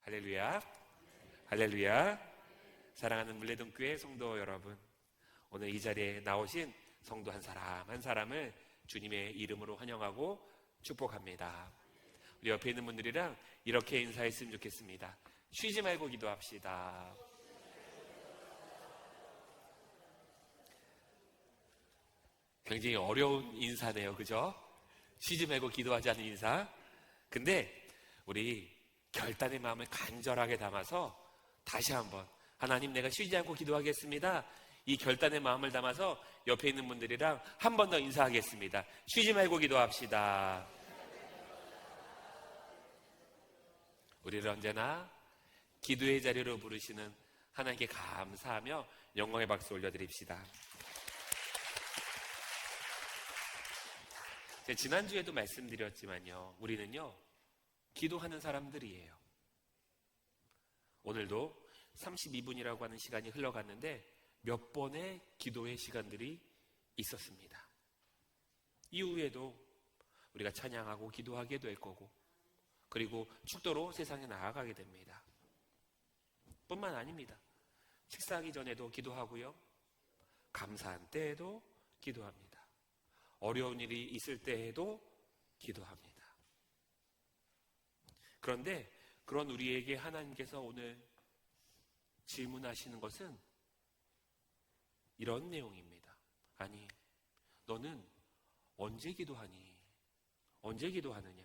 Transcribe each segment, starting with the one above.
할렐루야, 할렐루야. 사랑하는 물레동교회 성도 여러분, 오늘 이 자리에 나오신 성도 한 사람 한 사람을 주님의 이름으로 환영하고 축복합니다. 우리 옆에 있는 분들이랑 이렇게 인사했으면 좋겠습니다. 쉬지 말고 기도합시다. 굉장히 어려운 인사네요, 그죠? 쉬지 말고 기도하자는 인사. 근데 우리 결단의 마음을 간절하게 담아서 다시 한번, 하나님, 내가 쉬지 않고 기도하겠습니다. 이 결단의 마음을 담아서 옆에 있는 분들이랑 한 번 더 인사하겠습니다. 쉬지 말고 기도합시다. 우리를 언제나 기도의 자리로 부르시는 하나님께 감사하며 영광의 박수 올려드립시다. 지난주에도 말씀드렸지만요, 우리는요 기도하는 사람들이에요. 오늘도 32분이라고 하는 시간이 흘러갔는데 몇 번의 기도의 시간들이 있었습니다. 이후에도 우리가 찬양하고 기도하게 될 거고, 그리고 축도로 세상에 나아가게 됩니다. 뿐만 아닙니다. 식사하기 전에도 기도하고요, 감사한 때에도 기도합니다. 어려운 일이 있을 때에도 기도합니다. 그런데 그런 우리에게 하나님께서 오늘 질문하시는 것은 이런 내용입니다. 아니, 너는 언제 기도하니? 언제 기도하느냐?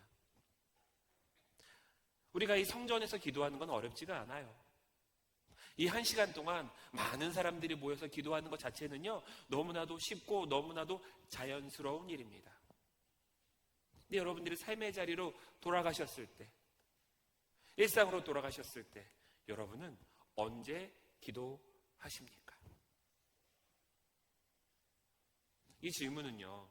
우리가 이 성전에서 기도하는 건 어렵지가 않아요. 이 1시간 동안 많은 사람들이 모여서 기도하는 것 자체는요, 너무나도 쉽고 너무나도 자연스러운 일입니다. 근데 여러분들이 삶의 자리로 돌아가셨을 때, 일상으로 돌아가셨을 때, 여러분은 언제 기도하십니까? 이 질문은요,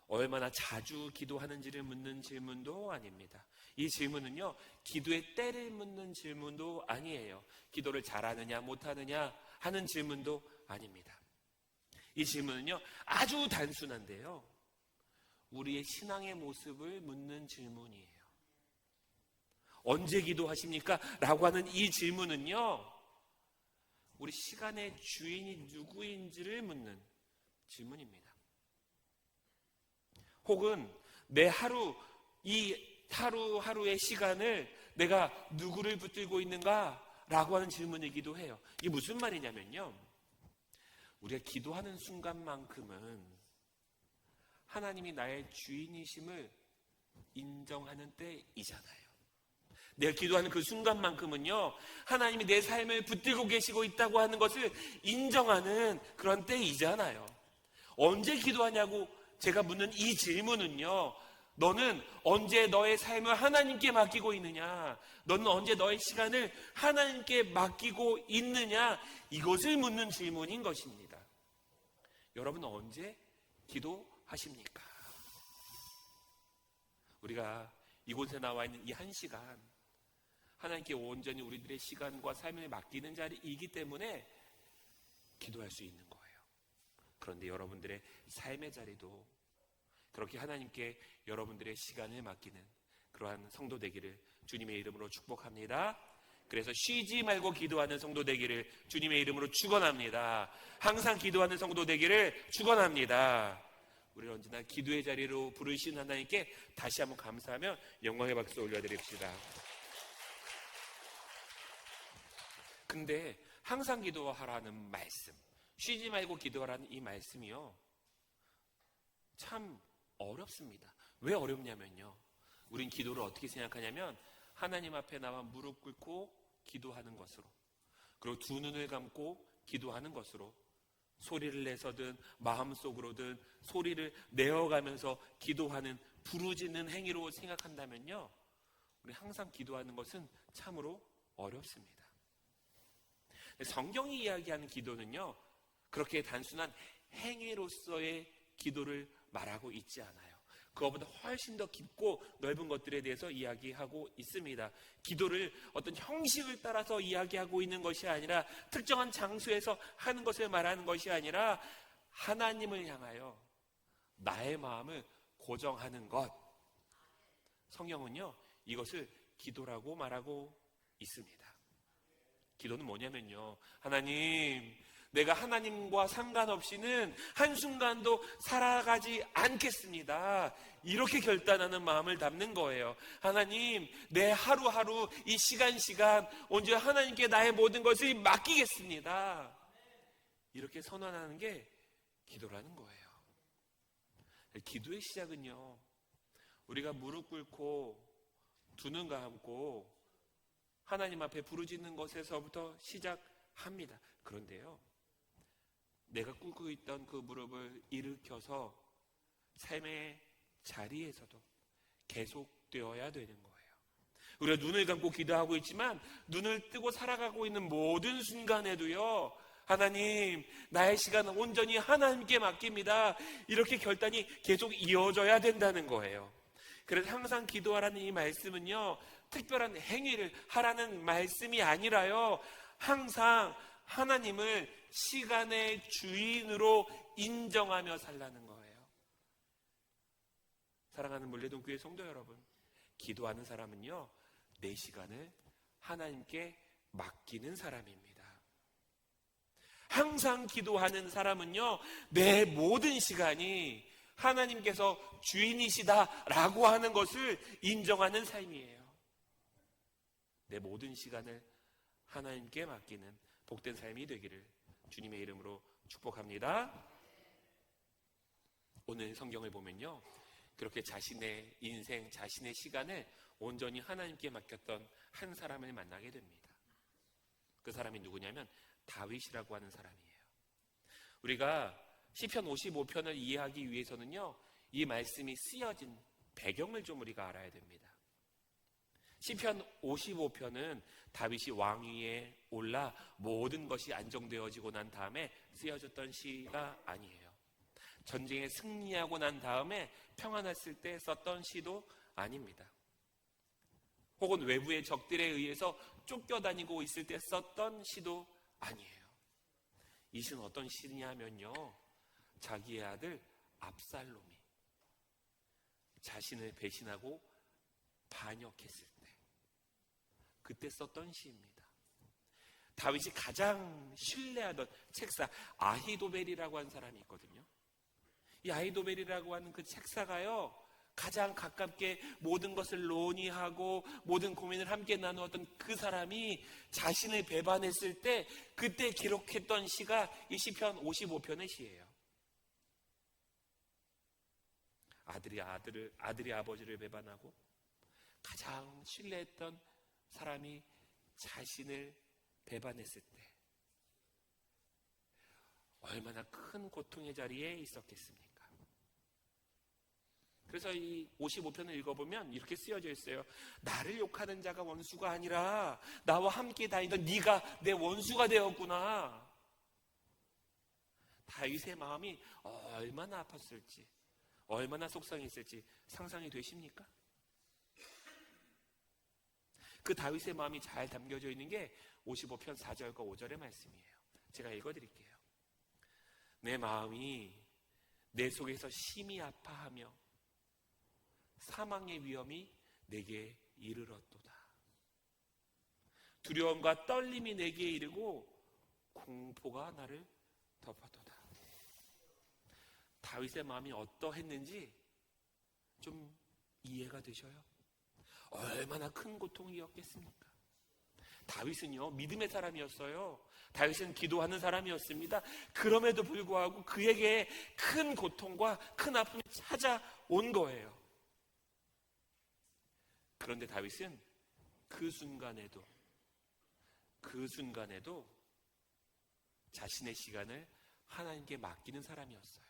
얼마나 자주 기도하는지를 묻는 질문도 아닙니다. 이 질문은요, 기도의 때를 묻는 질문도 아니에요. 기도를 잘하느냐 못하느냐 하는 질문도 아닙니다. 이 질문은요, 아주 단순한데요, 우리의 신앙의 모습을 묻는 질문이에요. 언제 기도하십니까? 라고 하는 이 질문은요, 우리 시간의 주인이 누구인지를 묻는 질문입니다. 혹은 내 하루, 이 하루하루의 시간을 내가 누구를 붙들고 있는가? 라고 하는 질문이기도 해요. 이게 무슨 말이냐면요, 우리가 기도하는 순간만큼은 하나님이 나의 주인이심을 인정하는 때이잖아요. 내가 기도하는 그 순간만큼은요, 하나님이 내 삶을 붙들고 계시고 있다고 하는 것을 인정하는 그런 때이잖아요. 언제 기도하냐고 제가 묻는 이 질문은요, 너는 언제 너의 삶을 하나님께 맡기고 있느냐, 너는 언제 너의 시간을 하나님께 맡기고 있느냐, 이것을 묻는 질문인 것입니다. 여러분은 언제 기도하십니까? 우리가 이곳에 나와 있는 이 1시간, 하나님께 온전히 우리들의 시간과 삶을 맡기는 자리이기 때문에 기도할 수 있는 거예요. 그런데 여러분들의 삶의 자리도 그렇게 하나님께 여러분들의 시간을 맡기는 그러한 성도 되기를 주님의 이름으로 축복합니다. 그래서 쉬지 말고 기도하는 성도 되기를 주님의 이름으로 축원합니다. 항상 기도하는 성도 되기를 축원합니다. 우리를 언제나 기도의 자리로 부르신 하나님께 다시 한번 감사하며 영광의 박수 올려드립시다. 근데 항상 기도하라는 말씀, 쉬지 말고 기도하라는 이 말씀이요, 참 어렵습니다. 왜 어렵냐면요, 우린 기도를 어떻게 생각하냐면 하나님 앞에 나와 무릎 꿇고 기도하는 것으로, 그리고 두 눈을 감고 기도하는 것으로, 소리를 내서든 마음속으로든 소리를 내어가면서 기도하는 부르짖는 행위로 생각한다면요, 우리 항상 기도하는 것은 참으로 어렵습니다. 성경이 이야기하는 기도는요, 그렇게 단순한 행위로서의 기도를 말하고 있지 않아요. 그거보다 훨씬 더 깊고 넓은 것들에 대해서 이야기하고 있습니다. 기도를 어떤 형식을 따라서 이야기하고 있는 것이 아니라, 특정한 장소에서 하는 것을 말하는 것이 아니라, 하나님을 향하여 나의 마음을 고정하는 것, 성경은요 이것을 기도라고 말하고 있습니다. 기도는 뭐냐면요, 하나님, 내가 하나님과 상관없이는 한순간도 살아가지 않겠습니다, 이렇게 결단하는 마음을 담는 거예요. 하나님, 내 하루하루 이 시간 온전히 하나님께 나의 모든 것을 맡기겠습니다, 이렇게 선언하는 게 기도라는 거예요. 기도의 시작은요, 우리가 무릎 꿇고 두 눈 감고 하나님 앞에 부르짖는 것에서부터 시작합니다. 그런데요, 내가 꿇고 있던 그 무릎을 일으켜서 삶의 자리에서도 계속되어야 되는 거예요. 우리가 눈을 감고 기도하고 있지만 눈을 뜨고 살아가고 있는 모든 순간에도요, 하나님, 나의 시간은 온전히 하나님께 맡깁니다, 이렇게 결단이 계속 이어져야 된다는 거예요. 그래서 항상 기도하라는 이 말씀은요, 특별한 행위를 하라는 말씀이 아니라요, 항상 하나님을 시간의 주인으로 인정하며 살라는 거예요. 사랑하는 물레동교회 성도 여러분, 기도하는 사람은요, 내 시간을 하나님께 맡기는 사람입니다. 항상 기도하는 사람은요, 내 모든 시간이 하나님께서 주인이시다라고 하는 것을 인정하는 삶이에요. 내 모든 시간을 하나님께 맡기는 복된 삶이 되기를 주님의 이름으로 축복합니다. 오늘 성경을 보면요, 그렇게 자신의 인생, 자신의 시간을 온전히 하나님께 맡겼던 한 사람을 만나게 됩니다. 그 사람이 누구냐면 다윗이라고 하는 사람이에요. 우리가 시편 55편을 이해하기 위해서는요, 이 말씀이 쓰여진 배경을 좀 우리가 알아야 됩니다. 시편 55편은 다윗이 왕위에 올라 모든 것이 안정되어지고 난 다음에 쓰여졌던 시가 아니에요. 전쟁에 승리하고 난 다음에 평안했을 때 썼던 시도 아닙니다. 혹은 외부의 적들에 의해서 쫓겨다니고 있을 때 썼던 시도 아니에요. 이 시는 어떤 시냐면요, 자기의 아들 압살롬이 자신을 배신하고 반역했을 때, 그때 썼던 시입니다. 다윗이 가장 신뢰하던 책사 아히도벨이라고 하는 사람이 있거든요. 이 아히도벨이라고 하는 그 책사가요, 가장 가깝게 모든 것을 논의하고 모든 고민을 함께 나누었던 그 사람이 자신을 배반했을 때 그때 기록했던 시가 이 시편 55편의 시예요. 아들이 아버지를 배반하고 가장 신뢰했던 사람이 자신을 배반했을 때 얼마나 큰 고통의 자리에 있었겠습니까? 그래서 이 55편을 읽어보면 이렇게 쓰여져 있어요. 나를 욕하는 자가 원수가 아니라 나와 함께 다니던 네가 내 원수가 되었구나. 다윗의 마음이 얼마나 아팠을지, 얼마나 속상했을지 상상이 되십니까? 그 다윗의 마음이 잘 담겨져 있는 게 55편 4절과 5절의 말씀이에요. 제가 읽어드릴게요. 내 마음이 내 속에서 심히 아파하며 사망의 위험이 내게 이르렀도다. 두려움과 떨림이 내게 이르고 공포가 나를 덮었도다. 다윗의 마음이 어떠했는지 좀 이해가 되셔요? 얼마나 큰 고통이었겠습니까? 다윗은요, 믿음의 사람이었어요. 다윗은 기도하는 사람이었습니다. 그럼에도 불구하고 그에게 큰 고통과 큰 아픔이 찾아온 거예요. 그런데 다윗은 그 순간에도 자신의 시간을 하나님께 맡기는 사람이었어요.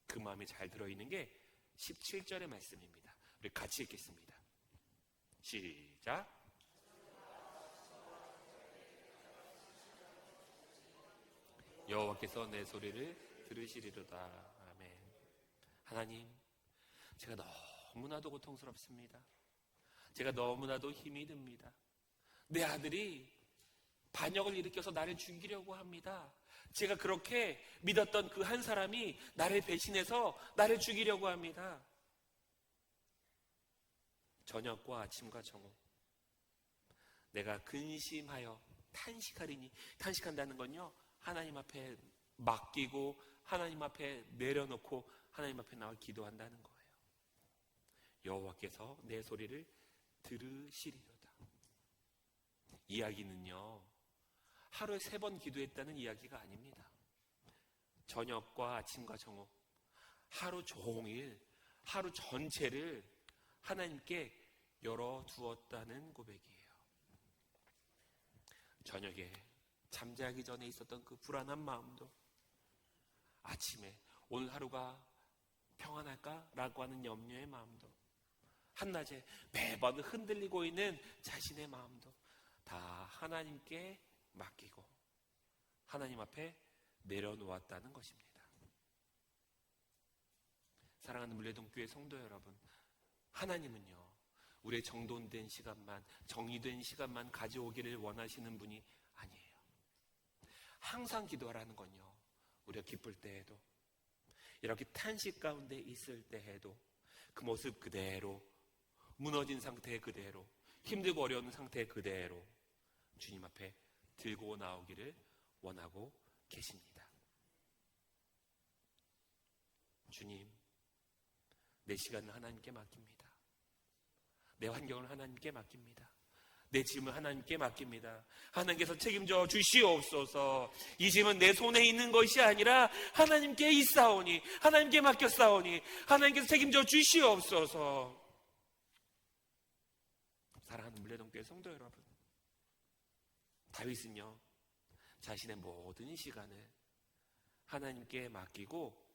그 마음이 잘 들어있는 게 17절의 말씀입니다. 우리 같이 읽겠습니다. 시작. 여호와께서 내 소리를 들으시리로다. 아멘. 하나님, 제가 너무나도 고통스럽습니다. 제가 너무나도 힘이 듭니다. 내 아들이 반역을 일으켜서 나를 죽이려고 합니다. 제가 그렇게 믿었던 그 한 사람이 나를 배신해서 나를 죽이려고 합니다. 저녁과 아침과 정오, 내가 근심하여 탄식하리니, 탄식한다는 건요, 하나님 앞에 맡기고 하나님 앞에 내려놓고 하나님 앞에 나와 기도한다는 거예요. 여호와께서 내 소리를 들으시리로다. 이야기는요, 하루에 3번 기도했다는 이야기가 아닙니다. 저녁과 아침과 정오, 하루 종일, 하루 전체를 하나님께 열어두었다는 고백이에요. 저녁에 잠자기 전에 있었던 그 불안한 마음도, 아침에 오늘 하루가 평안할까라고 하는 염려의 마음도, 한낮에 매번 흔들리고 있는 자신의 마음도 다 하나님께 맡기고 하나님 앞에 내려놓았다는 것입니다. 사랑하는 물레동교회 성도 여러분, 하나님은요, 우리의 정돈된 시간만, 정의된 시간만 가져오기를 원하시는 분이 아니에요. 항상 기도하라는 건요, 우리가 기쁠 때에도, 이렇게 탄식 가운데 있을 때에도 그 모습 그대로, 무너진 상태 그대로, 힘들고 어려운 상태 그대로 주님 앞에 들고 나오기를 원하고 계십니다. 주님, 내 시간을 하나님께 맡깁니다. 내 환경을 하나님께 맡깁니다. 내 짐을 하나님께 맡깁니다. 하나님께서 책임져 주시옵소서. 이 짐은 내 손에 있는 것이 아니라 하나님께 있사오니, 하나님께 맡겼사오니 하나님께서 책임져 주시옵소서. 사랑하는 물레동교회 성도 여러분, 다윗은요, 자신의 모든 시간을 하나님께 맡기고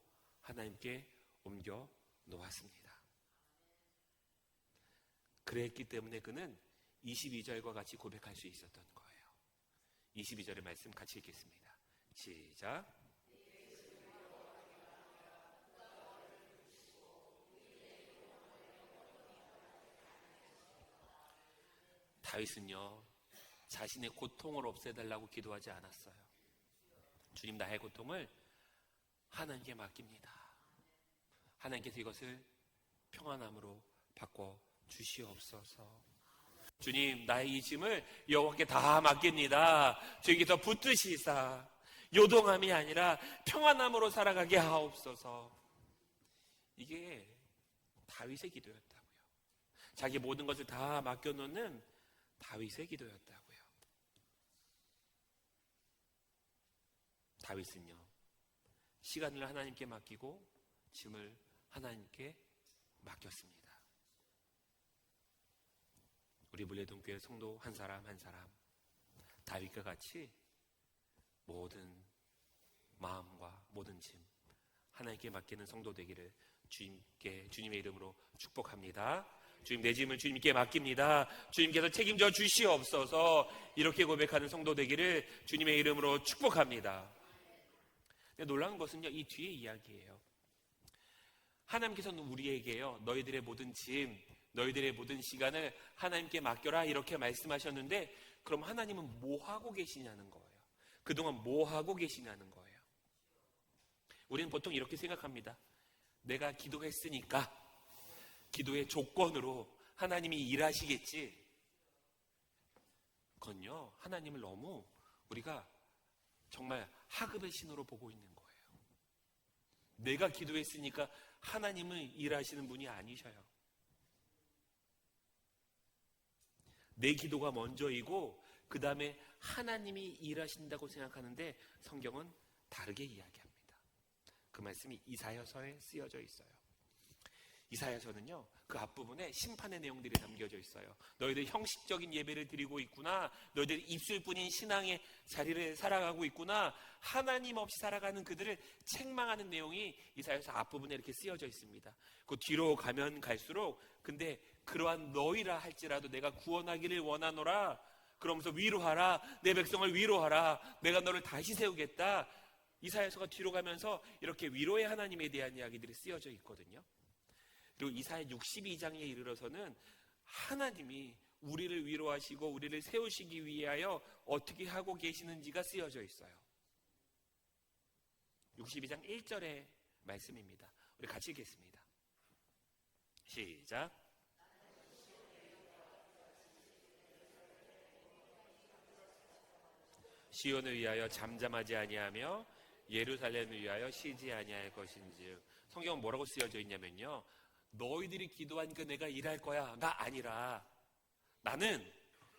하나님께 옮겨 놓았습니다. 그랬기 때문에 그는 22절과 같이 고백할 수 있었던 거예요. 22절의 말씀 같이 읽겠습니다. 시작. 다윗은요, 자신의 고통을 없애달라고 기도하지 않았어요. 주님, 나의 고통을 하나님께 맡깁니다. 하나님께서 이것을 평안함으로 바꿔 주시옵소서. 주님, 나의 이 짐을 여호와께 다 맡깁니다. 주께서 붙드시사 요동함이 아니라 평안함으로 살아가게 하옵소서. 이게 다윗의 기도였다고요. 자기 모든 것을 다 맡겨놓는 다윗의 기도였다고요. 다윗은요, 시간을 하나님께 맡기고 짐을 하나님께 맡겼습니다. 우리 물레동교회 성도 한 사람 한 사람 다윗과 같이 모든 마음과 모든 짐 하나님께 맡기는 성도 되기를 주님의 이름으로 축복합니다. 주님, 내 짐을 주님께 맡깁니다. 주님께서 책임져 주시옵소서. 이렇게 고백하는 성도 되기를 주님의 이름으로 축복합니다. 근데 놀라운 것은요, 이 뒤에 이야기예요. 하나님께서는 우리에게요, 너희들의 모든 짐, 너희들의 모든 시간을 하나님께 맡겨라 이렇게 말씀하셨는데, 그럼 하나님은 뭐 하고 계시냐는 거예요. 그동안 뭐 하고 계시냐는 거예요. 우리는 보통 이렇게 생각합니다. 내가 기도했으니까 기도의 조건으로 하나님이 일하시겠지. 그건요, 하나님을 너무 우리가 정말 하급의 신호로 보고 있는 거예요. 내가 기도했으니까 하나님은 일하시는 분이 아니셔요. 내 기도가 먼저이고 그 다음에 하나님이 일하신다고 생각하는데, 성경은 다르게 이야기합니다. 그 말씀이 이사야서에 쓰여져 있어요. 이사야서는요, 그 앞부분에 심판의 내용들이 담겨져 있어요. 너희들 형식적인 예배를 드리고 있구나, 너희들 입술뿐인 신앙의 자리를 살아가고 있구나, 하나님 없이 살아가는 그들을 책망하는 내용이 이사야서 앞부분에 이렇게 쓰여져 있습니다. 그 뒤로 가면 갈수록, 근데 그러한 너희라 할지라도 내가 구원하기를 원하노라, 그러면서 위로하라, 내 백성을 위로하라, 내가 너를 다시 세우겠다. 이사야서가 뒤로 가면서 이렇게 위로의 하나님에 대한 이야기들이 쓰여져 있거든요. 그리고 이사야 62장에 이르러서는 하나님이 우리를 위로하시고 우리를 세우시기 위하여 어떻게 하고 계시는지가 쓰여져 있어요. 62장 1절의 말씀입니다. 우리 같이 읽겠습니다. 시작. 시온을 위하여 잠잠하지 아니하며 예루살렘을 위하여 쉬지 아니할 것인즉. 성경은 뭐라고 쓰여져 있냐면요, 너희들이 기도하니까 내가 일할 거야가 아니라 나는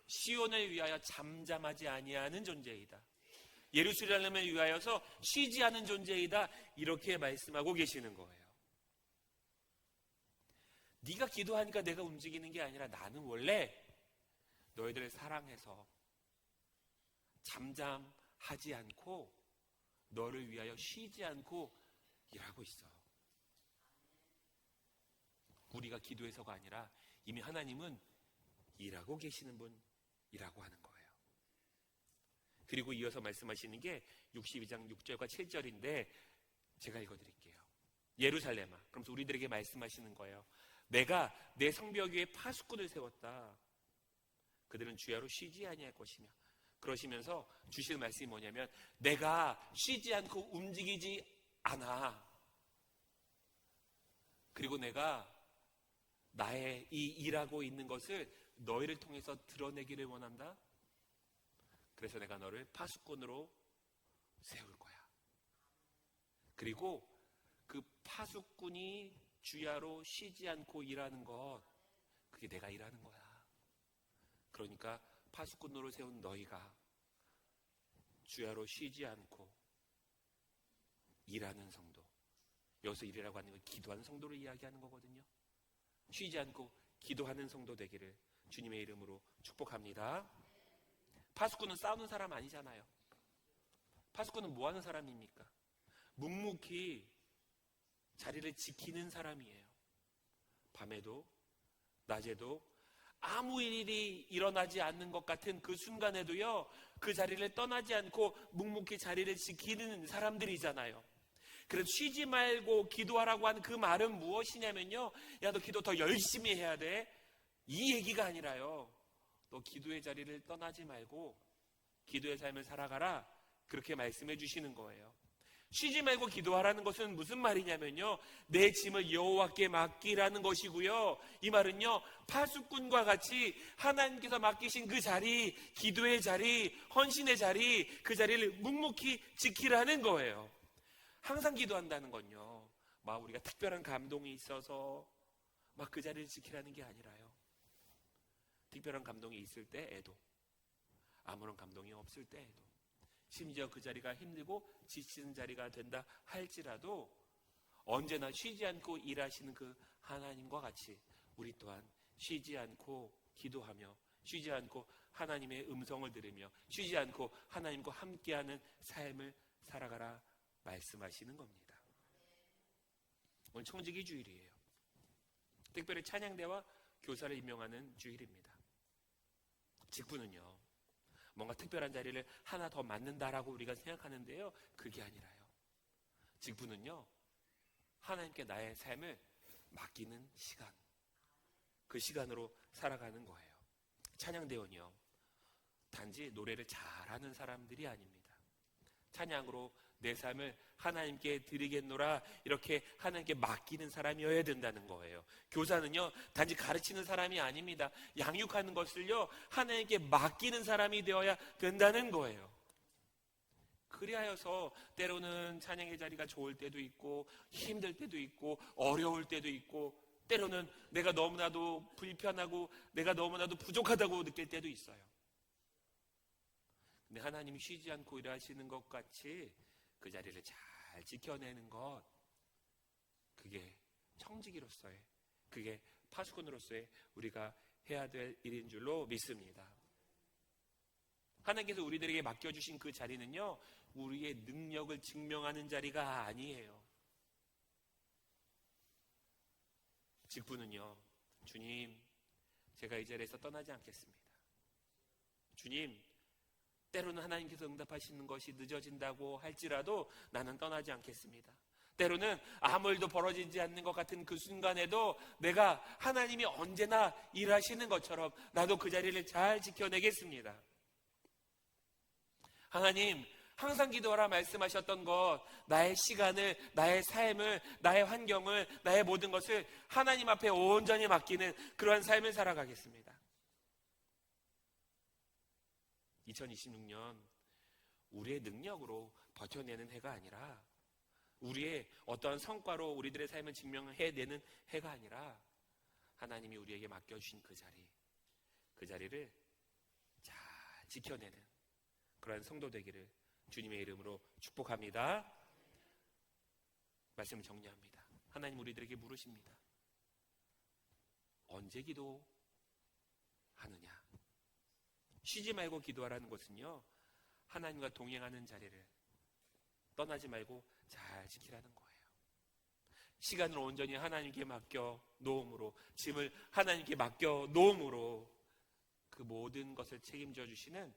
시온을 위하여 잠잠하지 아니하는 존재이다, 예루살렘을 위하여서 쉬지 않은 존재이다, 이렇게 말씀하고 계시는 거예요. 네가 기도하니까 내가 움직이는 게 아니라 나는 원래 너희들을 사랑해서 잠잠하지 않고 너를 위하여 쉬지 않고 일하고 있어. 우리가 기도해서가 아니라 이미 하나님은 일하고 계시는 분이라고 하는 거예요. 그리고 이어서 말씀하시는 게 62장 6절과 7절인데 제가 읽어드릴게요. 예루살렘아, 그러면서 우리들에게 말씀하시는 거예요. 내가 내 성벽 위에 파수꾼을 세웠다. 그들은 주야로 쉬지 아니할 것이며. 그러시면서 주시는 말씀이 뭐냐면 내가 쉬지 않고 움직이지 않아. 그리고 내가 나의 이 일하고 있는 것을 너희를 통해서 드러내기를 원한다. 그래서 내가 너를 파수꾼으로 세울 거야. 그리고 그 파수꾼이 주야로 쉬지 않고 일하는 것, 그게 내가 일하는 거야. 그러니까 파수꾼으로 세운 너희가 주야로 쉬지 않고 일하는 성도, 여기서 일이라고 하는 건 기도하는 성도를 이야기하는 거거든요. 쉬지 않고 기도하는 성도 되기를 주님의 이름으로 축복합니다. 파수꾼은 싸우는 사람 아니잖아요. 파수꾼은 뭐 하는 사람입니까? 묵묵히 자리를 지키는 사람이에요. 밤에도 낮에도 아무 일이 일어나지 않는 것 같은 그 순간에도요, 그 자리를 떠나지 않고 묵묵히 자리를 지키는 사람들이잖아요. 그래서 쉬지 말고 기도하라고 하는 그 말은 무엇이냐면요, 야, 너 기도 더 열심히 해야 돼, 이 얘기가 아니라요, 너 기도의 자리를 떠나지 말고 기도의 삶을 살아가라, 그렇게 말씀해 주시는 거예요. 쉬지 말고 기도하라는 것은 무슨 말이냐면요, 내 짐을 여호와께 맡기라는 것이고요, 이 말은요, 파수꾼과 같이 하나님께서 맡기신 그 자리, 기도의 자리, 헌신의 자리, 그 자리를 묵묵히 지키라는 거예요. 항상 기도한다는 건요, 막 우리가 특별한 감동이 있어서 막 그 자리를 지키라는 게 아니라요, 특별한 감동이 있을 때에도, 아무런 감동이 없을 때에도, 심지어 그 자리가 힘들고 지치는 자리가 된다 할지라도 언제나 쉬지 않고 일하시는 그 하나님과 같이 우리 또한 쉬지 않고 기도하며, 쉬지 않고 하나님의 음성을 들으며, 쉬지 않고 하나님과 함께하는 삶을 살아가라 말씀하시는 겁니다. 오늘 청지기 주일이에요. 특별히 찬양대와 교사를 임명하는 주일입니다. 직분은요, 뭔가 특별한 자리를 하나 더 맡는다라고 우리가 생각하는데요, 그게 아니라요, 직분은요, 하나님께 나의 삶을 맡기는 시간, 그 시간으로 살아가는 거예요. 찬양대원이요, 단지 노래를 잘하는 사람들이 아닙니다. 찬양으로 내 삶을 하나님께 드리겠노라, 이렇게 하나님께 맡기는 사람이어야 된다는 거예요. 교사는요, 단지 가르치는 사람이 아닙니다. 양육하는 것을요, 하나님께 맡기는 사람이 되어야 된다는 거예요. 그리하여서 때로는 찬양의 자리가 좋을 때도 있고, 힘들 때도 있고, 어려울 때도 있고, 때로는 내가 너무나도 불편하고 내가 너무나도 부족하다고 느낄 때도 있어요. 근데 하나님이 쉬지 않고 일하시는 것 같이 그 자리를 잘 지켜내는 것, 그게 청지기로서의, 그게 파수꾼으로서의 우리가 해야 될 일인 줄로 믿습니다. 하나님께서 우리들에게 맡겨주신 그 자리는요, 우리의 능력을 증명하는 자리가 아니에요. 직분은요, 주님, 제가 이 자리에서 떠나지 않겠습니다. 주님, 때로는 하나님께서 응답하시는 것이 늦어진다고 할지라도 나는 떠나지 않겠습니다. 때로는 아무 일도 벌어지지 않는 것 같은 그 순간에도 내가 하나님이 언제나 일하시는 것처럼 나도 그 자리를 잘 지켜내겠습니다. 하나님, 항상 기도하라 말씀하셨던 것, 나의 시간을, 나의 삶을, 나의 환경을, 나의 모든 것을 하나님 앞에 온전히 맡기는 그러한 삶을 살아가겠습니다. 2026년 우리의 능력으로 버텨내는 해가 아니라, 우리의 어떠한 성과로 우리들의 삶을 증명해내는 해가 아니라, 하나님이 우리에게 맡겨주신 그 자리를 잘 지켜내는 그러한 성도 되기를 주님의 이름으로 축복합니다. 말씀을 정리합니다. 하나님 우리들에게 물으십니다. 언제 기도하느냐? 쉬지 말고 기도하라는 것은요, 하나님과 동행하는 자리를 떠나지 말고 잘 지키라는 거예요. 시간을 온전히 하나님께 맡겨 놓음으로, 짐을 하나님께 맡겨 놓음으로 그 모든 것을 책임져 주시는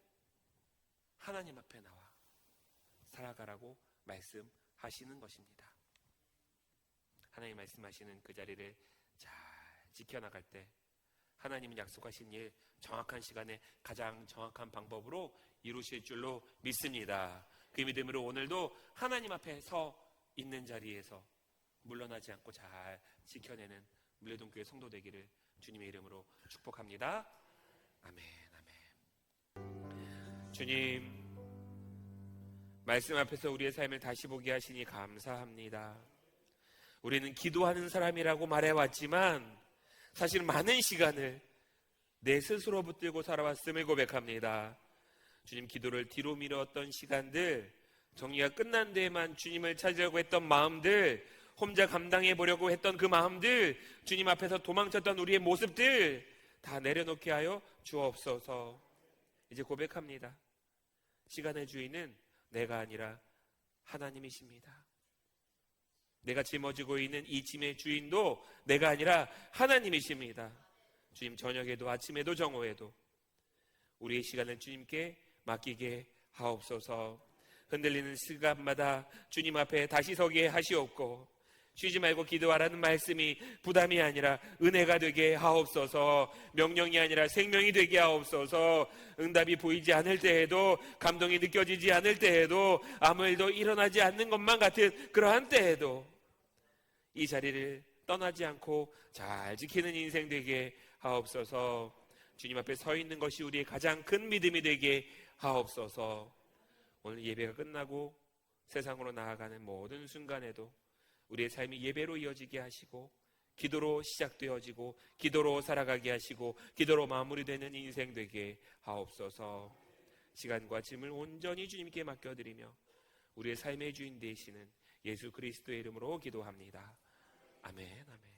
하나님 앞에 나와 살아가라고 말씀하시는 것입니다. 하나님 말씀하시는 그 자리를 잘 지켜나갈 때 하나님은 약속하신 일 정확한 시간에 가장 정확한 방법으로 이루실 줄로 믿습니다. 그 믿음으로 오늘도 하나님 앞에 서 있는 자리에서 물러나지 않고 잘 지켜내는 물레동교회 성도 되기를 주님의 이름으로 축복합니다. 아멘, 아멘. 주님, 말씀 앞에서 우리의 삶을 다시 보게 하시니 감사합니다. 우리는 기도하는 사람이라고 말해왔지만 사실 많은 시간을 내 스스로 붙들고 살아왔음을 고백합니다. 주님, 기도를 뒤로 미뤘던 시간들, 정리가 끝난 데에만 주님을 찾으려고 했던 마음들, 혼자 감당해 보려고 했던 그 마음들, 주님 앞에서 도망쳤던 우리의 모습들 다 내려놓게 하여 주옵소서. 이제 고백합니다. 시간의 주인은 내가 아니라 하나님이십니다. 내가 짊어지고 있는 이 짐의 주인도 내가 아니라 하나님이십니다. 주님, 저녁에도 아침에도 정오에도 우리의 시간을 주님께 맡기게 하옵소서. 흔들리는 시간마다 주님 앞에 다시 서게 하시옵고, 쉬지 말고 기도하라는 말씀이 부담이 아니라 은혜가 되게 하옵소서. 명령이 아니라 생명이 되게 하옵소서. 응답이 보이지 않을 때에도, 감동이 느껴지지 않을 때에도, 아무 일도 일어나지 않는 것만 같은 그러한 때에도 이 자리를 떠나지 않고 잘 지키는 인생 되게 하옵소서. 주님 앞에 서 있는 것이 우리의 가장 큰 믿음이 되게 하옵소서. 오늘 예배가 끝나고 세상으로 나아가는 모든 순간에도 우리의 삶이 예배로 이어지게 하시고, 기도로 시작되어지고, 기도로 살아가게 하시고, 기도로 마무리되는 인생 되게 하옵소서. 시간과 짐을 온전히 주님께 맡겨드리며 우리의 삶의 주인 되시는 예수 그리스도의 이름으로 기도합니다. 아멘, 아멘.